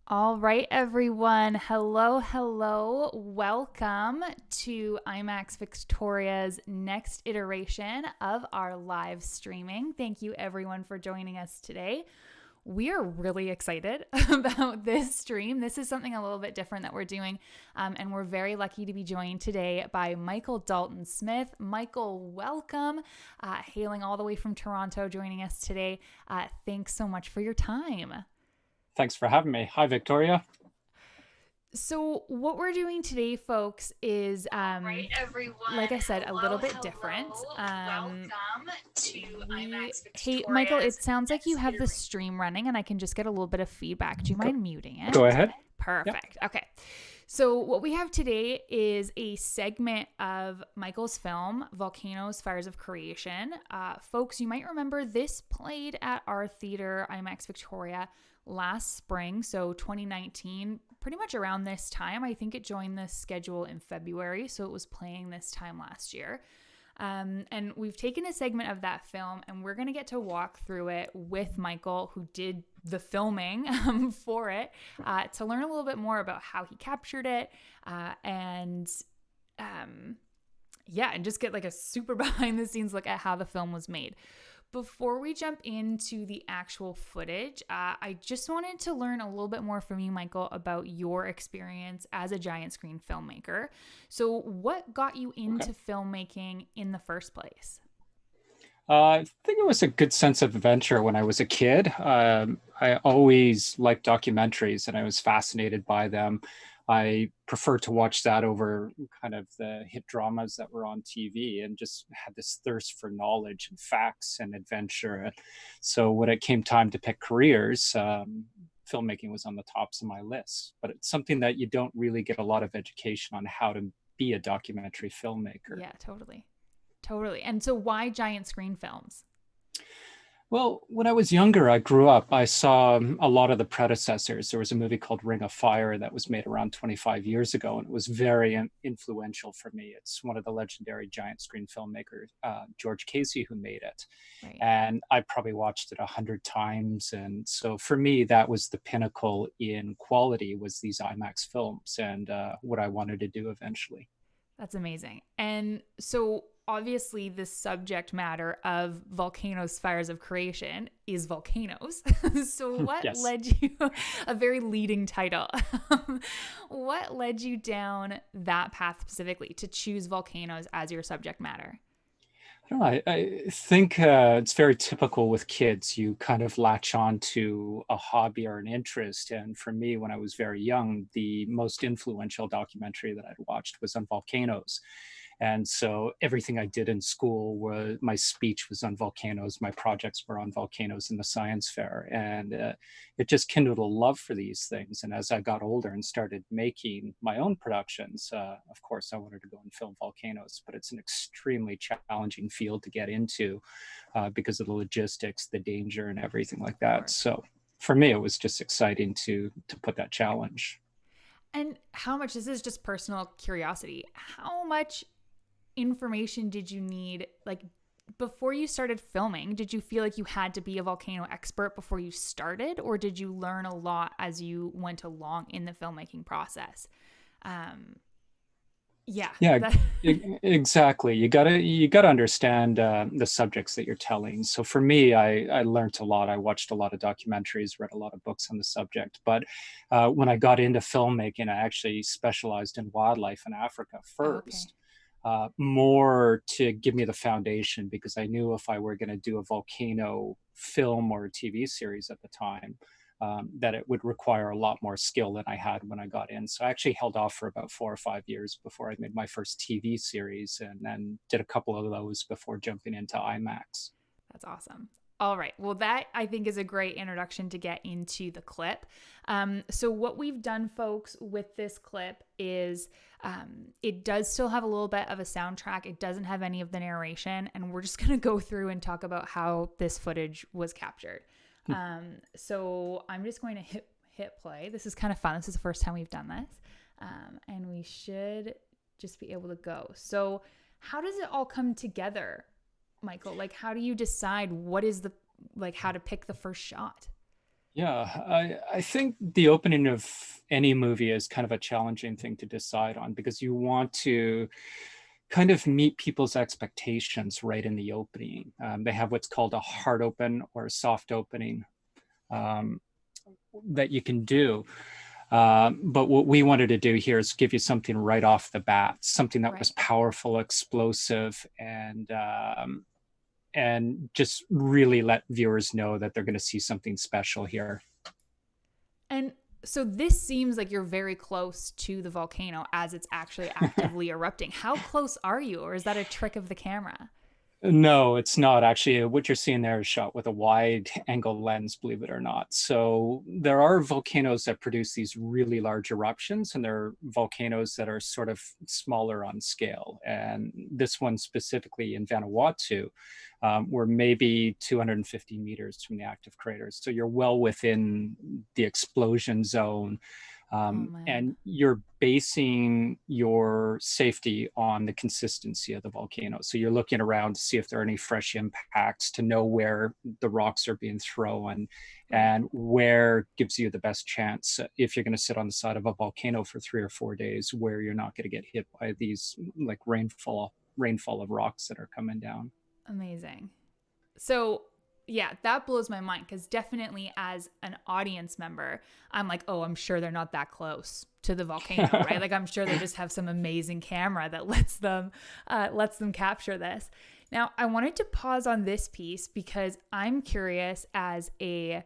All right, everyone. Hello, hello. Welcome to IMAX Victoria's next iteration of our live streaming. Thank you, everyone, for joining us today. We are really excited about this stream. This is something a little bit different that we're doing, and we're very lucky to be joined today by Michael Dalton-Smith. Michael, welcome. Hailing all the way from Toronto, joining us today. Thanks so much for your time. Thanks for having me. Hi, Victoria. So, what we're doing today, folks, is, All right, like everyone. I said, a little Hello, bit different. hello. Welcome to IMAX Hey, Michael, Victoria's it sounds like you next have the iteration. stream running and I can just get a little bit of feedback. Do you Go, mind muting it? go ahead. Yep. Perfect. Okay. So, what we have today is a segment of Michael's film, Volcanoes, Fires of Creation. Folks, you might remember this played at our theater, IMAX Victoria, last spring. So, 2019, pretty much around this time. I think it joined the schedule in February. So, it was playing this time last year. And we've taken a segment of that film and we're going to get to walk through it with Michael, who did the filming for it, to learn a little bit more about how he captured it and yeah, and just get like a super behind the scenes look at how the film was made. Before we jump into the actual footage, I just wanted to learn a little bit more from you, Michael, about your experience as a giant screen filmmaker. So, what got you Okay. into filmmaking in the first place? I think it was a good sense of adventure when I was a kid. I always liked documentaries and I was fascinated by them. I prefer to watch that over kind of the hit dramas that were on TV and just had this thirst for knowledge and facts and adventure. So when it came time to pick careers, filmmaking was on the tops of my list. But it's something that you don't really get a lot of education on how to be a documentary filmmaker. Yeah, totally. Totally. And so, why giant screen films? Well, when I was younger, I grew up, I saw a lot of the predecessors. There was a movie called Ring of Fire that was made around 25 years ago, and it was very influential for me. It's one of the legendary giant screen filmmakers, George Casey, who made it. Right. And I probably watched it 100 times. And so for me, that was the pinnacle in quality was these IMAX films and what I wanted to do eventually. That's amazing. And so, obviously, the subject matter of Volcanoes, Fires of Creation is volcanoes. So, what Yes. led you, a very leading title, what led you down that path specifically to choose volcanoes as your subject matter? I don't know. I think it's very typical with kids. You kind of latch on to a hobby or an interest. And for me, when I was very young, the most influential documentary that I'd watched was on volcanoes. And so everything I did in school was my speech was on volcanoes, my projects were on volcanoes in the science fair, and it just kindled a love for these things. And as I got older and started making my own productions, of course, I wanted to go and film volcanoes, but it's an extremely challenging field to get into because of the logistics, the danger, and everything like Of that. course. So for me, it was just exciting to put that challenge. And how much, this is just personal curiosity, how much information did you need, like, before you started filming? Did you feel like you had to be a volcano expert before you started, or did you learn a lot as you went along in the filmmaking process? um yeah, Yeah, that exactly. You gotta understand the subjects that you're telling. So for me, I learned a lot. I watched a lot of documentaries, read a lot of books on the subject. But when I got into filmmaking, I actually specialized in wildlife in Africa oh, okay. first, more to give me the foundation because I knew if I were going to do a volcano film or a TV series at the time, that it would require a lot more skill than I had when I got in. So I actually held off for about 4 or 5 years before I made my first TV series and then did a couple of those before jumping into IMAX. That's awesome. All right. Well, that I think is a great introduction to get into the clip. So, what we've done, folks, with this clip is it does still have a little bit of a soundtrack. It doesn't have any of the narration. And we're just going to go through and talk about how this footage was captured. So, I'm just going to hit play. This is kind of fun. This is the first time we've done this. And we should just be able to go. So, how does it all come together, Michael? Like, how do you decide what is the, like, how to pick the first shot? Yeah, I think the opening of any movie is kind of a challenging thing to decide on because you want to kind of meet people's expectations right in the opening. They have what's called a hard open or a soft opening um, that you can do. But what we wanted to do here is give you something right off the bat, something that was Right. powerful, explosive, and just really let viewers know that they're going to see something special here. And so this seems like you're very close to the volcano as it's actually actively erupting. How close are you, or is that a trick of the camera? No, it's not actually. What you're seeing there is shot with a wide angle lens, believe it or not. So there are volcanoes that produce these really large eruptions, and there are volcanoes that are sort of smaller on scale. And this one specifically in Vanuatu, we're maybe 250 meters from the active craters. So you're well within the explosion zone, Oh man. and you're basing your safety on the consistency of the volcano. So you're looking around to see if there are any fresh impacts, to know where the rocks are being thrown, Right. and where gives you the best chance if you're going to sit on the side of a volcano for 3 or 4 days, where you're not going to get hit by these like rainfall of rocks that are coming down. Amazing. So, yeah, that blows my mind because definitely as an audience member, I'm like, oh, I'm sure they're not that close to the volcano, right? Like, I'm sure they just have some amazing camera that lets them capture this. Now, I wanted to pause on this piece because I'm curious as a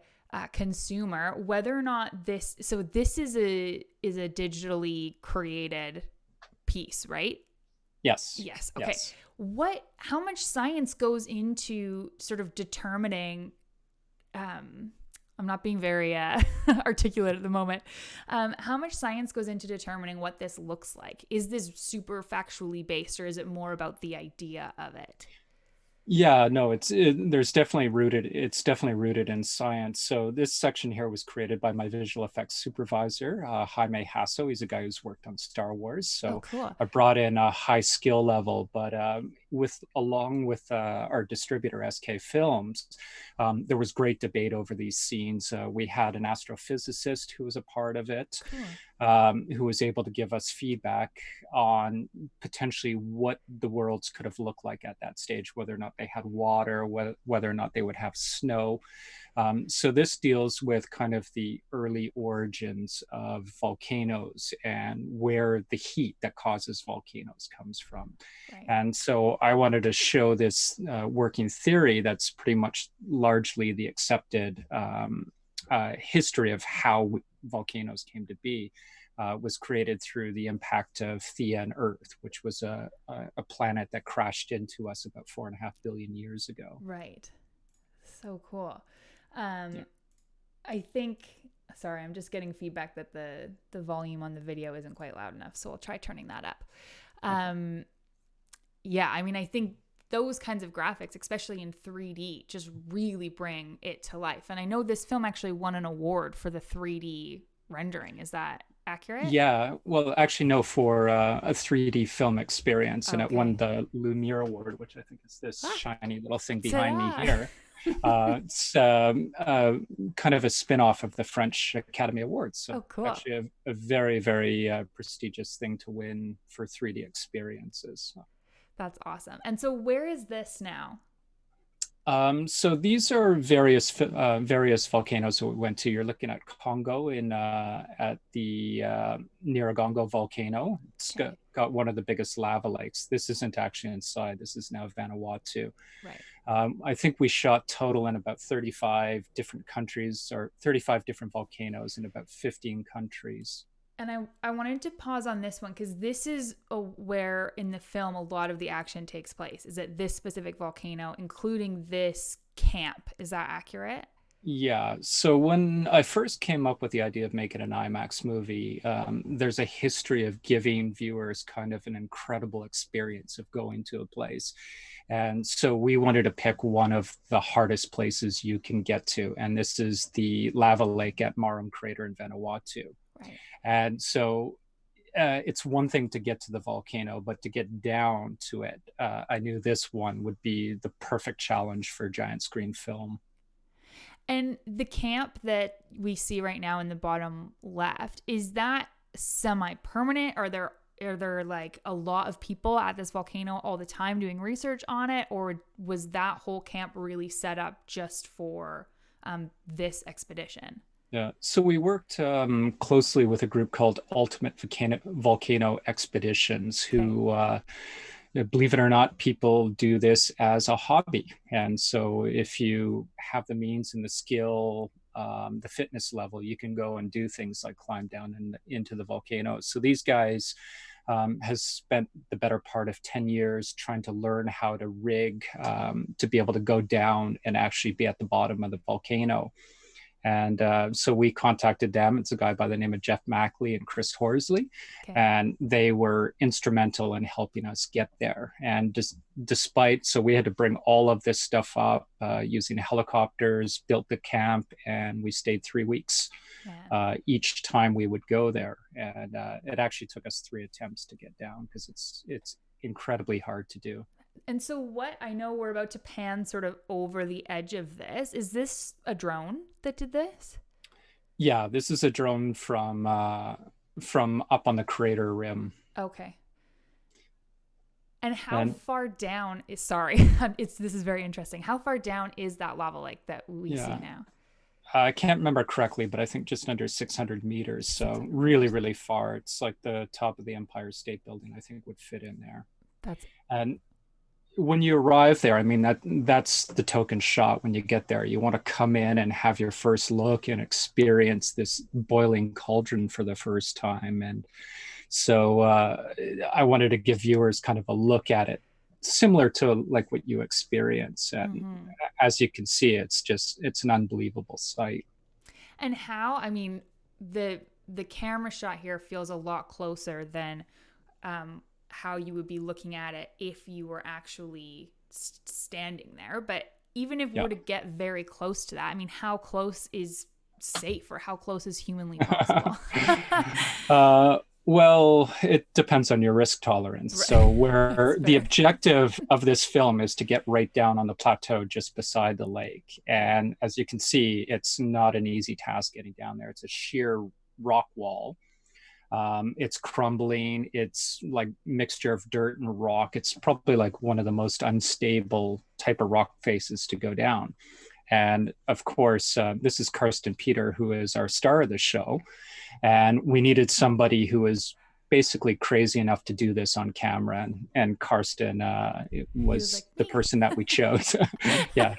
consumer whether or not this. So this is a digitally created piece, right? Yes, Yes. Okay. yes. How much science goes into sort of determining, um, I'm not being very articulate at the moment. How much science goes into determining what this looks like? Is this super factually based or is it more about the idea of it? Yeah, no, there's definitely rooted, it's definitely rooted in science. So this section here was created by my visual effects supervisor, Jaime Hasso. He's a guy who's worked on Star Wars. Oh, So cool. I brought in a high skill level, but along with our distributor SK Films, there was great debate over these scenes. We had an astrophysicist who was a part of it, Cool. who was able to give us feedback on potentially what the worlds could have looked like at that stage, whether or not they had water, whether or not they would have snow. So this deals with kind of the early origins of volcanoes and where the heat that causes volcanoes comes from. Right. And so I wanted to show this working theory that's pretty much largely the accepted history of how volcanoes came to be. Was created through the impact of Theia and Earth, which was a planet that crashed into us about 4.5 billion years ago. Right. So cool. Um, Yeah. I think, sorry, I'm just getting feedback that the volume on the video isn't quite loud enough, so I'll try turning that up. Okay. Um, yeah, I mean, I think those kinds of graphics, especially in 3D, just really bring it to life. And I know this film actually won an award for the 3D rendering. Is that accurate? Yeah, well, actually, no, for a 3D film experience, and it won Okay. the Lumiere Award, which I think is this Ah, shiny little thing behind me ta-da! here. It's kind of a spin-off of the French Academy Awards, so Oh, cool. actually a very, very prestigious thing to win for 3D experiences. That's awesome. And so, where is this now? So these are various volcanoes that we went to. You're looking at Congo at the Nyiragongo volcano. It's Okay. got one of the biggest lava lakes. This isn't actually inside. This is now Vanuatu. Right. I think we shot total in about 35 different countries or 35 different volcanoes in about 15 countries. And I wanted to pause on this one because this is where in the film a lot of the action takes place. Is at this specific volcano, including this camp. Is that accurate? Yeah. So when I first came up with the idea of making an IMAX movie, there's a history of giving viewers kind of an incredible experience of going to a place. And so we wanted to pick one of the hardest places you can get to. And this is the lava lake at Marum Crater in Vanuatu. Right. And so it's one thing to get to the volcano, but to get down to it, I knew this one would be the perfect challenge for giant screen film. And the camp that we see right now in the bottom left, is that semi-permanent? Are there like a lot of people at this volcano all the time doing research on it, or was that whole camp really set up just for this expedition? Yeah, so we worked closely with a group called Ultimate Volcano Expeditions, Okay. who, believe it or not, people do this as a hobby. And so if you have the means and the skill, the fitness level, you can go and do things like climb down into the volcanoes. So these guys has spent the better part of 10 years trying to learn how to rig to be able to go down and actually be at the bottom of the volcano. And so we contacted them. It's a guy by the name of Jeff Mackley and Chris Horsley, Okay. and they were instrumental in helping us get there. And just despite, so we had to bring all of this stuff up using helicopters, built the camp, and we stayed 3 weeks Man. each time we would go there. And it actually took us 3 attempts to get down because it's incredibly hard to do. And so, what I know we're about to pan sort of over the edge of this. Is this a drone that did this? Yeah, this is a drone from up on the crater rim. Okay. And how And far down is, sorry, this is very interesting. How far down is that lava lake that we see yeah, now? I can't remember correctly, but I think just under 600 meters. So 600 really, meters. really far. It's like the top of the Empire State Building, I think would fit in there. That's And when you arrive there, I mean that's the token shot when you get there. You want to come in and have your first look and experience this boiling cauldron for the first time. And so I wanted to give viewers kind of a look at it, similar to like what you experience. And mm-hmm. as you can see, it's an unbelievable sight. And how, I mean, the camera shot here feels a lot closer than how you would be looking at it if you were actually standing there. But even if we Yeah. were to get very close to that, I mean, how close is safe, or how close is humanly possible? Well, it depends on your risk tolerance. So, That's where the fair. objective of this film is to get right down on the plateau just beside the lake. And as you can see, it's not an easy task getting down there. It's a sheer rock wall. It's crumbling. It's like mixture of dirt and rock. It's probably like one of the most unstable type of rock faces to go down. And of course, this is Karsten Peter, who is our star of the show. And we needed somebody who was basically crazy enough to do this on camera. And Karsten He was like was the me. person that we chose. Yeah.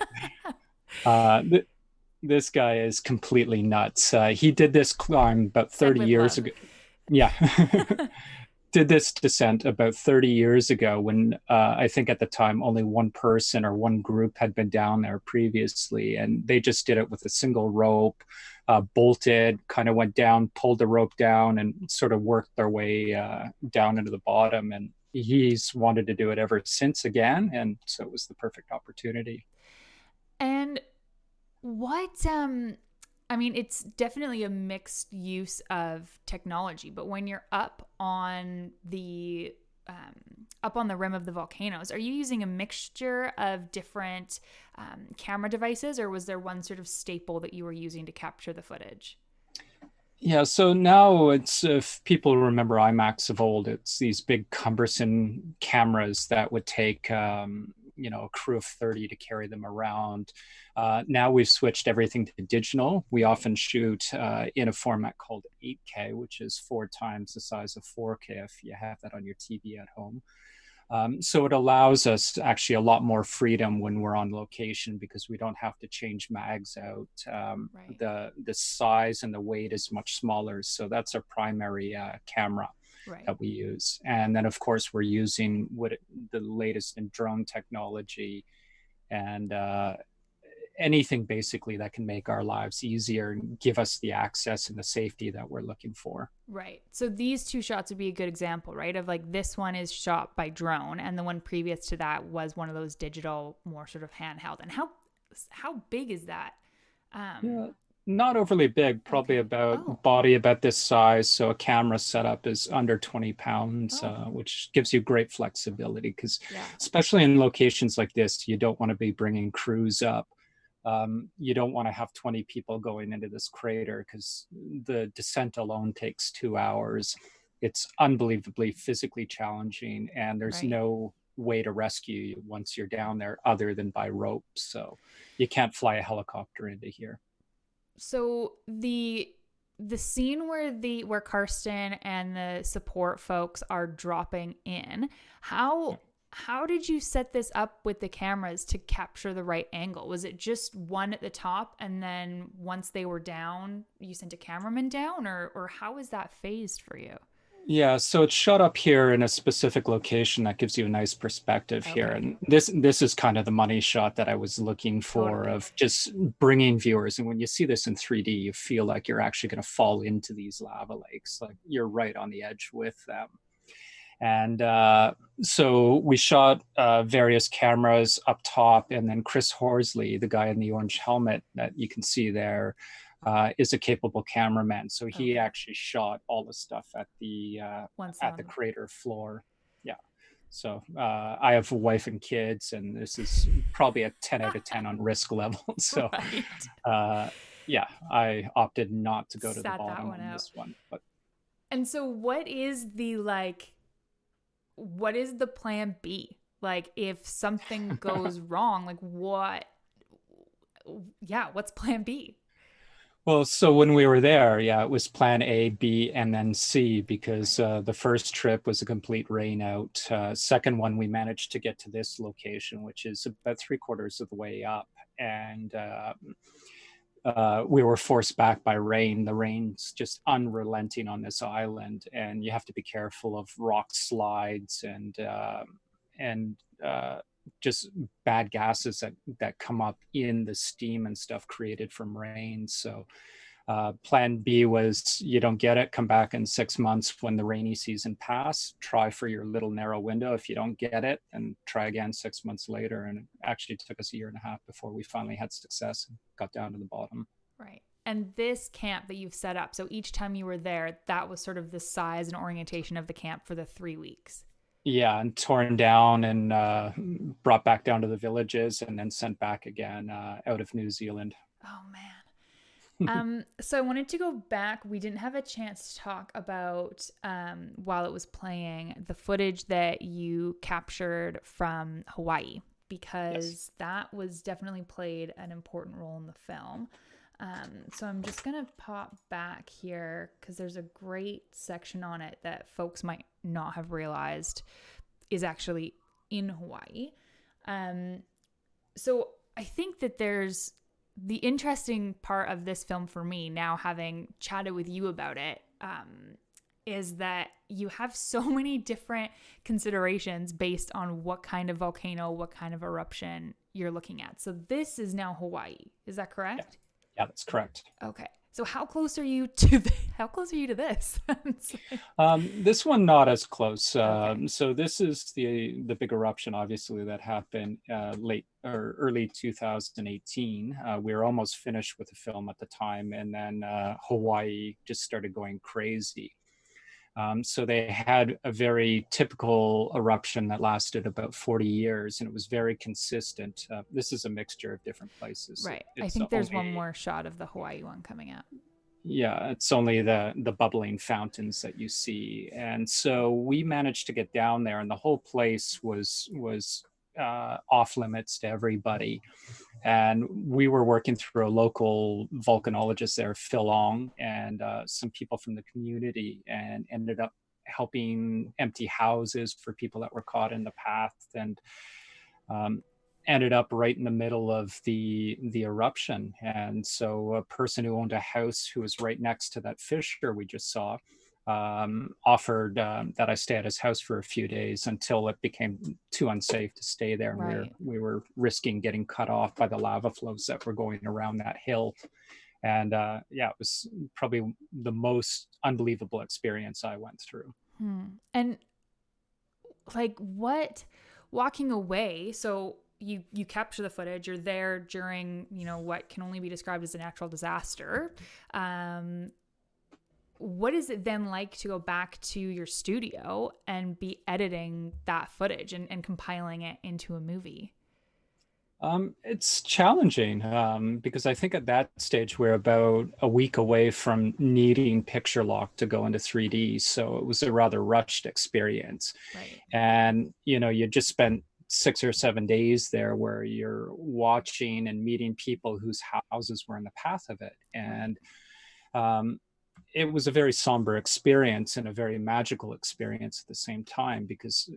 Uh, th- this guy is completely nuts. He did this climb about Said 30 with years love. ago. Yeah. Did this descent about 30 years ago when I think at the time only one person or one group had been down there previously. And they just did it with a single rope, bolted, kind of went down, pulled the rope down, and sort of worked their way down into the bottom. And he's wanted to do it ever since again. And so it was the perfect opportunity. And what I mean, it's definitely a mixed use of technology, but when you're up on the rim of the volcanoes, are you using a mixture of different camera devices, or was there one sort of staple that you were using to capture the footage? Yeah, so now it's, if people remember IMAX of old, it's these big cumbersome cameras that would take, a crew of 30 to carry them around. Now we've switched everything to digital. We often shoot in a format called 8K, which is 4 times the size of 4K if you have that on your TV at home. So it allows us actually a lot more freedom when we're on location because we don't have to change mags out. Right. The size and the weight is much smaller, so that's our primary camera Right. that we use. And then of course we're using the latest in drone technology and anything basically that can make our lives easier and give us the access and the safety that we're looking for. Right. So these two shots would be a good example, right? Of like, this one is shot by drone, and the one previous to that was one of those digital, more sort of handheld. And how big is that? Yeah, Um, not overly big, probably okay. Oh. about body about this size. So a camera setup is under 20 pounds, Oh. which gives you great flexibility because Yeah. especially in locations like this, you don't want to be bringing crews up You don't want to have 20 people going into this crater because the descent alone takes 2 hours. It's unbelievably physically challenging, and there's Right. no way to rescue you once you're down there other than by rope. So you can't fly a helicopter into here. So the scene where Karsten and the support folks are dropping in, how did you set this up with the cameras to capture the right angle? Was it just one at the top, and then once they were down, you sent a cameraman down, or how is that phased for you? Yeah, so it's shot up here in a specific location that gives you a nice perspective here. Okay, And this is kind of the money shot that I was looking for, totally. of just bringing viewers. And when you see this in 3D, you feel like you're actually going to fall into these lava lakes, like you're right on the edge with them. And so we shot various cameras up top, and then Chris Horsley, the guy in the orange helmet that you can see there, is a capable cameraman. So he Okay, actually shot all the stuff once at the on. crater floor. Yeah. So I have a wife and kids, and this is probably a 10 out of 10 on risk level. So Right. uh, yeah, I opted not to go to the Sat that bottom one on out. this one, but And so what is the plan B? Like if something goes wrong, like what yeah, what's plan B? well, so when we were there, yeah, it was plan A, B, and then C, because Right. the first trip was a complete rain out. Second one, we managed to get to this location, which is about three-quarters of the way up. And we were forced back by rain. The rain's just unrelenting on this island, and you have to be careful of rock slides and just bad gases that come up in the steam and stuff created from rain. So plan B was, you don't get it, come back in 6 months when the rainy season pass, try for your little narrow window. If you don't get it, and try again 6 months later. And it actually took us a year and a half before we finally had success and got down to the bottom. Right. And this camp that you've set up, so each time you were there, that was sort of the size and orientation of the camp for the 3 weeks. Yeah, and torn down and brought back down to the villages and then sent back again out of New Zealand. Oh man. So I wanted to go back. We didn't have a chance to talk about while it was playing the footage that you captured from Hawaii Yes. because that was definitely played an important role in the film. So I'm just gonna pop back here because there's a great section on it that folks might not have realized is actually in Hawaii. Um, so I think that there's the interesting part of this film for me now, having chatted with you about it, is that you have so many different considerations based on what kind of volcano, what kind of eruption you're looking at. So this is now Hawaii. Is that Yeah, correct? yeah, that's correct. Okay. So how close are you to how close are you to this? This one not as close. Okay. So this is the big eruption, obviously, that happened late or early 2018. We were almost finished with the film at the time, and then Hawaii just started going crazy. So they had a very typical eruption that lasted about 40 years, and it was very consistent. This is a mixture of different places. Right. I It's think there's one only, more shot of the Hawaii one coming out. yeah, it's only the bubbling fountains that you see. And so we managed to get down there, and the whole place was off limits to everybody. And we were working through a local volcanologist there, Phil Ong, and some people from the community, and ended up helping empty houses for people that were caught in the path, and um, ended up right in the middle of the eruption. And so a person who owned a house who was right next to that fissure we just saw offered that I stay at his house for a few days until it became too unsafe to stay there, and Right. we were risking getting cut off by the lava flows that were going around that hill. And yeah, it was probably the most unbelievable experience I went through. And like what walking away, so you capture the footage, you're there during, what can only be described as a natural disaster. What is it then like to go back to your studio and be editing that footage and compiling it into a movie? It's challenging because I think at that stage we're about a week away from needing picture lock to go into 3D. So it was a rather rushed experience. Right. And, you know, you just spent 6 or 7 days there where you're watching and meeting people whose houses were in the path of it. Right. And um, it was a very somber experience and a very magical experience at the same time because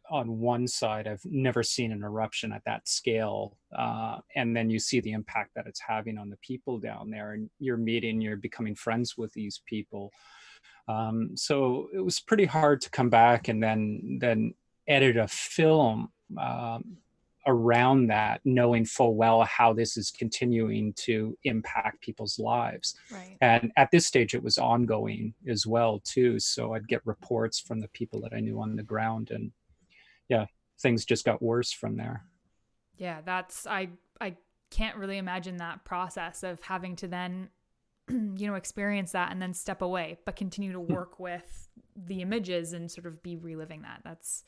on one side I've never seen an eruption at that scale, and then you see the impact that it's having on the people down there, and you're becoming friends with these people. So it was pretty hard to come back and then edit a film around that, knowing full well how this is continuing to impact people's lives. Right. And at this stage, it was ongoing as well too. So I'd get reports from the people that I knew on the ground, and yeah, things just got worse from there. Yeah, that's I can't really imagine that process of having to then experience that and then step away, but continue to work with the images and sort of be reliving that. That's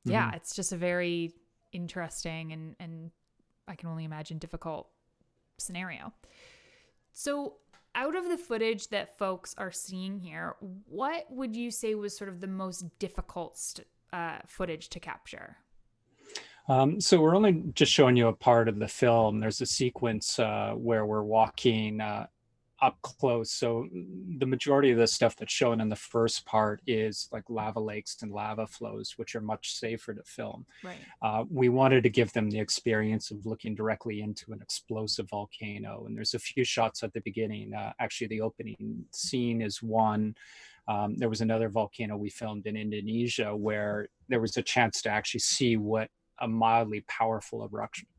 yeah, Mhm. it's just a very interesting and I can only imagine difficult scenario. So, out of the footage that folks are seeing here, what would you say was sort of the most difficult footage to capture? So we're only just showing you a part of the film. There's a sequence where we're walking up close. So the majority of the stuff that's shown in the first part is like lava lakes and lava flows, which are much safer to film. Right. We wanted to give them the experience of looking directly into an explosive volcano. And there's a few shots at the beginning. Actually, the opening scene is one. There was another volcano we filmed in Indonesia where there was a chance to actually see what a mildly powerful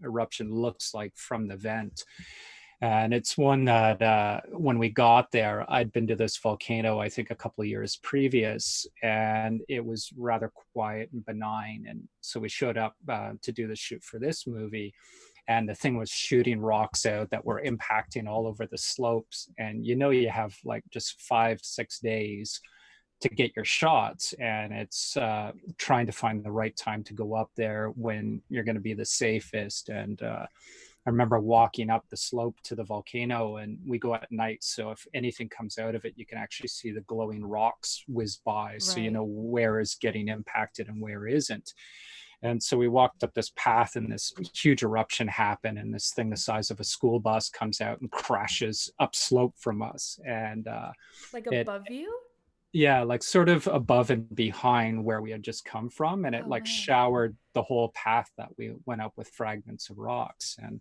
eruption looks like from the vent. And it's one that when we got there, I'd been to this volcano, I think a couple of years previous, and it was rather quiet and benign. And so we showed up to do the shoot for this movie. And the thing was shooting rocks out that were impacting all over the slopes. And you have like just 5, 6 days to get your shots, and it's trying to find the right time to go up there when you're going to be the safest. And I remember walking up the slope to the volcano, and we go at night, so if anything comes out of it, you can actually see the glowing rocks whiz by, so you Right. know where is getting impacted and where isn't. And so we walked up this path, and this huge eruption happened, and this thing the size of a school bus comes out and crashes upslope from us. And Like it above you? yeah, like sort of above and behind where we had just come from. And it Oh like man. showered the whole path that we went up with fragments of rocks. And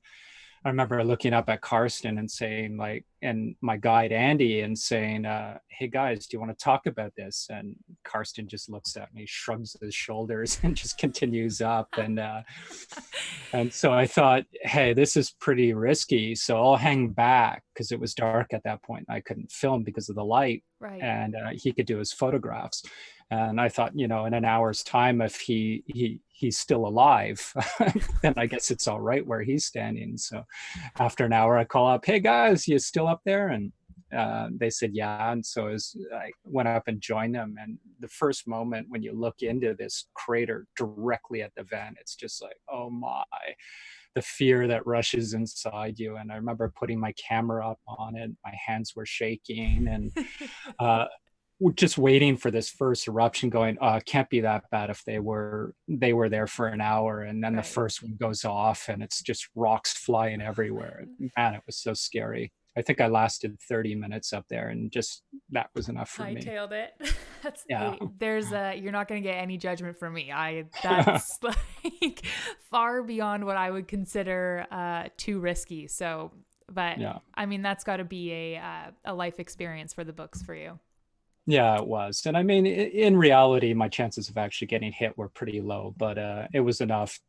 I remember looking up at Karsten and saying, like, and my guide Andy, and saying, "Hey guys, do you want to talk about this?" And Karsten just looks at me, shrugs his shoulders, and just continues up. And so I thought, hey, this is pretty risky. So I'll hang back because it was dark at that point. I couldn't film because of the light, Right. and he could do his photographs. And I thought, in an hour's time, if he's still alive, then I guess it's all right where he's standing. So after an hour, I call up, "Hey guys, you still up there?" And they said, "Yeah." And so I went up and joined them. And the first moment when you look into this crater directly at the vent, it's just like, oh my, the fear that rushes inside you. And I remember putting my camera up on it. My hands were shaking, and uh, we're just waiting for this first eruption, going, "Oh, it can't be that bad if they were there for an hour." And then the Right. first one goes off, and it's just rocks flying everywhere. Man, it was so scary. I think I lasted 30 minutes up there, and just that was enough for me. Hightailed it. That's Yeah. hey, there's you're not gonna get any judgment from me. That's like far beyond what I would consider too risky. So, but Yeah. I mean that's got to be a life experience for the books for you. Yeah, it was. And I mean, in reality, my chances of actually getting hit were pretty low, but it was enough,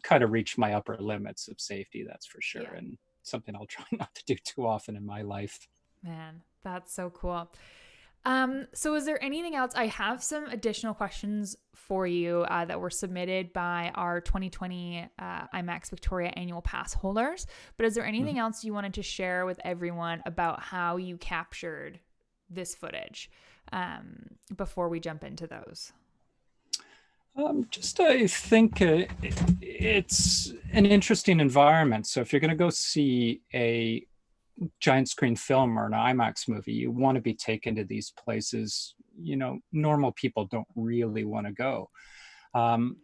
kind of reached my upper limits of safety, that's for sure. Yeah, And something I'll try not to do too often in my life. man, that's so cool. So is there anything else? I have some additional questions for you that were submitted by our 2020 IMAX Victoria annual pass holders. But is there Mhm. anything else you wanted to share with everyone about how you captured this footage before we jump into those? Just I think it's an interesting environment. So if you're going to go see a giant screen film or an IMAX movie, you want to be taken to these places. Normal people don't really want to go.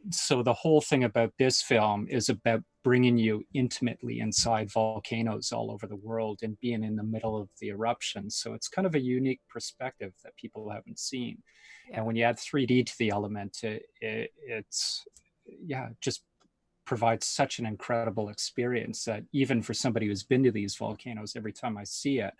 So the whole thing about this film is about bringing you intimately inside volcanoes all over the world and being in the middle of the eruption. So it's kind of a unique perspective that people haven't seen. Yeah. And when you add 3D to the element, it's yeah, just provides such an incredible experience that even for somebody who's been to these volcanoes, every time I see it,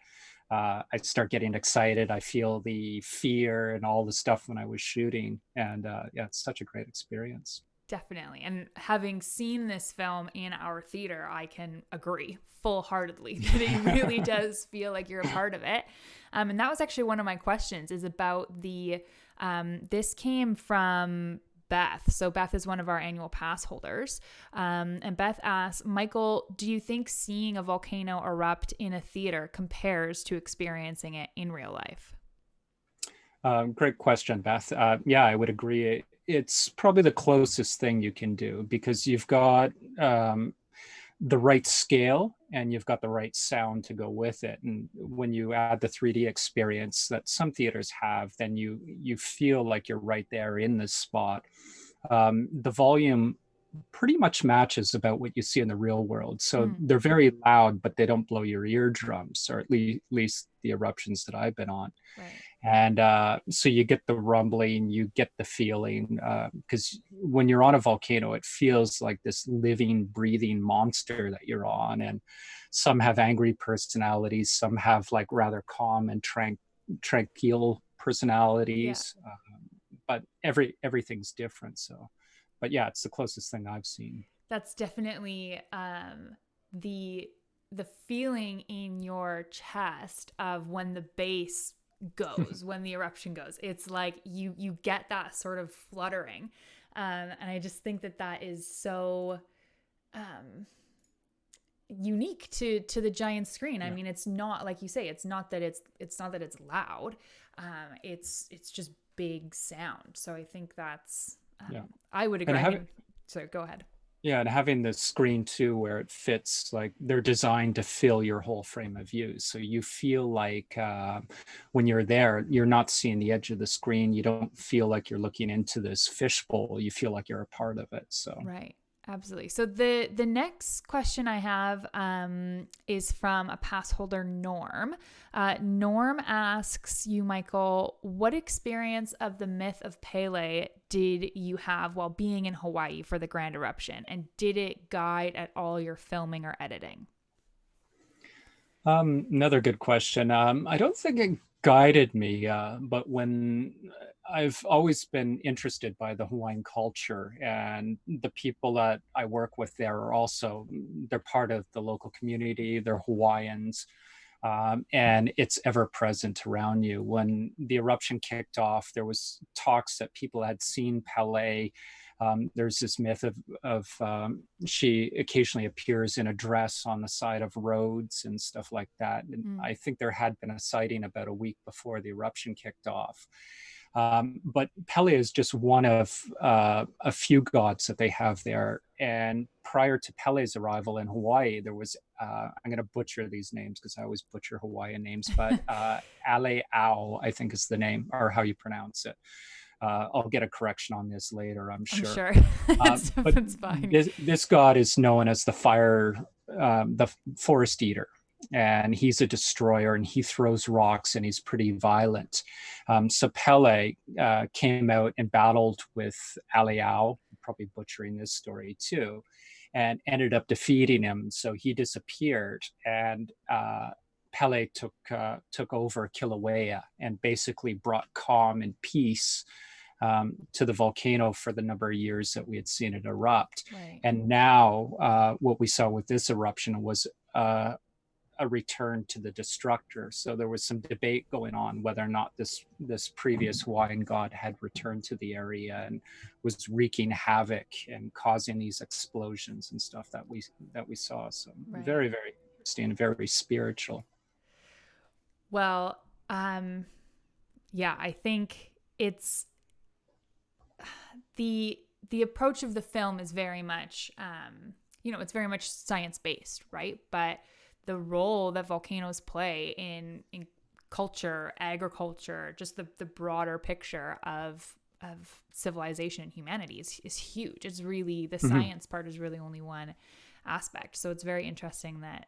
I start getting excited. I feel the fear and all the stuff when I was shooting. And yeah, it's such a great experience. Definitely. And having seen this film in our theater, I can agree full heartedly that it really does feel like you're a part of it. And that was actually one of my questions is about this came from Beth. So Beth is one of our annual pass holders. And Beth asks, Michael, do you think seeing a volcano erupt in a theater compares to experiencing it in real life? Great question, Beth. Yeah, I would agree. It's probably the closest thing you can do because you've got the right scale and you've got the right sound to go with it. And when you add the 3D experience that some theaters have, then you feel like you're right there in the spot. The volume pretty much matches about what you see in the real world. So Mm, they're very loud, but they don't blow your eardrums, or at least the eruptions that I've been on. right. And so you get the rumbling, you get the feeling, because when you're on a volcano, it feels like this living, breathing monster that you're on. And some have angry personalities, some have like rather calm and tranquil Yeah. personalities, but everything's different. So, but yeah, it's the closest thing I've seen. That's definitely the the feeling in your chest of when the base goes, when the eruption goes. It's like you get that sort of fluttering, and I just think that that is so um, unique to the giant screen. I Yeah, mean, it's not like you say. It's not that it's loud. It's just big sound. So I think that's yeah, I would agree. and I have mean, so go ahead. Yeah, and having the screen too, where it fits, like they're designed to fill your whole frame of view. So you feel like when you're there, you're not seeing the edge of the screen. You don't feel like you're looking into this fishbowl. You feel like you're a part of it. So, Right. Absolutely. So the next question I have is from a pass holder, Norm. Norm asks you, Michael, what experience of the myth of Pele did you have while being in Hawaii for the grand eruption? And did it guide at all your filming or editing? another good question. I don't think it guided me, but when I've always been interested by the Hawaiian culture, and the people that I work with there are also, they're part of the local community, they're Hawaiians. And it's ever present around you. When the eruption kicked off, there was talks that people had seen Pele. There's this myth of she occasionally appears in a dress on the side of roads and stuff like that. And Mm, I think there had been a sighting about a week before the eruption kicked off. But Pele is just one of a few gods that they have there. And prior to Pele's arrival in Hawaii, there was, I'm going to butcher these names because I always butcher Hawaiian names, but Aleao, I think is the name or how you pronounce it. I'll get a correction on this later, I'm I'm sure. sure. But It's fine. this god is known as the forest eater, and he's a destroyer, and he throws rocks, and he's pretty violent. So Pele came out and battled with Aliao, probably butchering this story too, and ended up defeating him. So he disappeared, and Pele took over Kilauea and basically brought calm and peace to the volcano for the number of years that we had seen it erupt. Right. And now, what we saw with this eruption was a return to the destructor. So there was some debate going on whether or not this previous Hawaiian god had returned to the area and was wreaking havoc and causing these explosions and stuff that we saw. So Right. very interesting, very spiritual. Well, yeah, I think it's the the approach of the film is very much, it's very much science based, right? But the role that volcanoes play in culture, agriculture, just the broader picture of civilization and humanity is huge. It's really, the science part is really only one aspect. So it's very interesting that,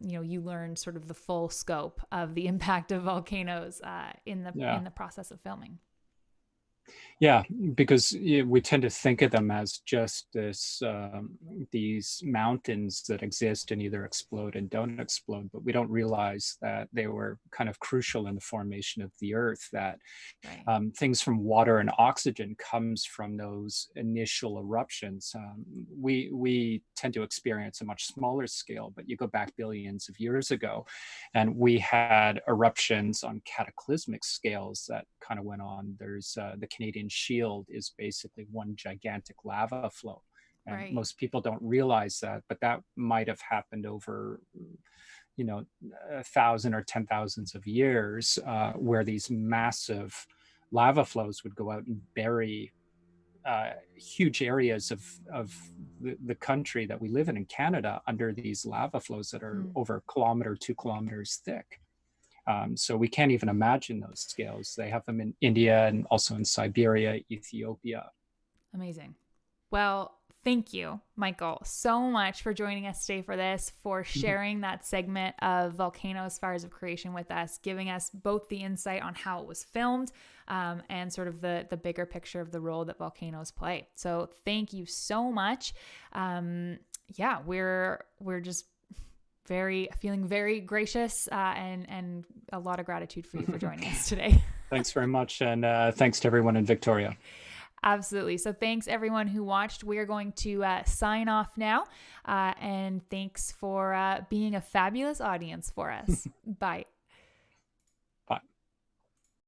you learn sort of the full scope of the impact of volcanoes in the process of filming. Yeah, because we tend to think of them as just these mountains that exist and either explode and don't explode, but we don't realize that they were kind of crucial in the formation of the Earth. That Right. things from water and oxygen comes from those initial eruptions. We tend to experience a much smaller scale, but you go back billions of years ago, and we had eruptions on cataclysmic scales that kind of went on. There's the Canadian Shield is basically one gigantic lava flow. And Right. most people don't realize that, but that might have happened over, 1,000 or 10,000s of years, where these massive lava flows would go out and bury huge areas of the country that we live in Canada under these lava flows that are Mm. over a kilometer, 2 kilometers thick. So we can't even imagine those scales. They have them in India and also in Siberia, Ethiopia. Amazing. Well, thank you, Michael, so much for joining us today for this, for sharing that segment of Volcanoes, Fires of Creation with us, giving us both the insight on how it was filmed and sort of the bigger picture of the role that volcanoes play. So thank you so much. Yeah, we're just feeling very gracious and a lot of gratitude for you for joining us today. Thanks very much. And thanks to everyone in Victoria. Absolutely. So thanks everyone who watched. We're going to sign off now. And thanks for being a fabulous audience for us. Bye.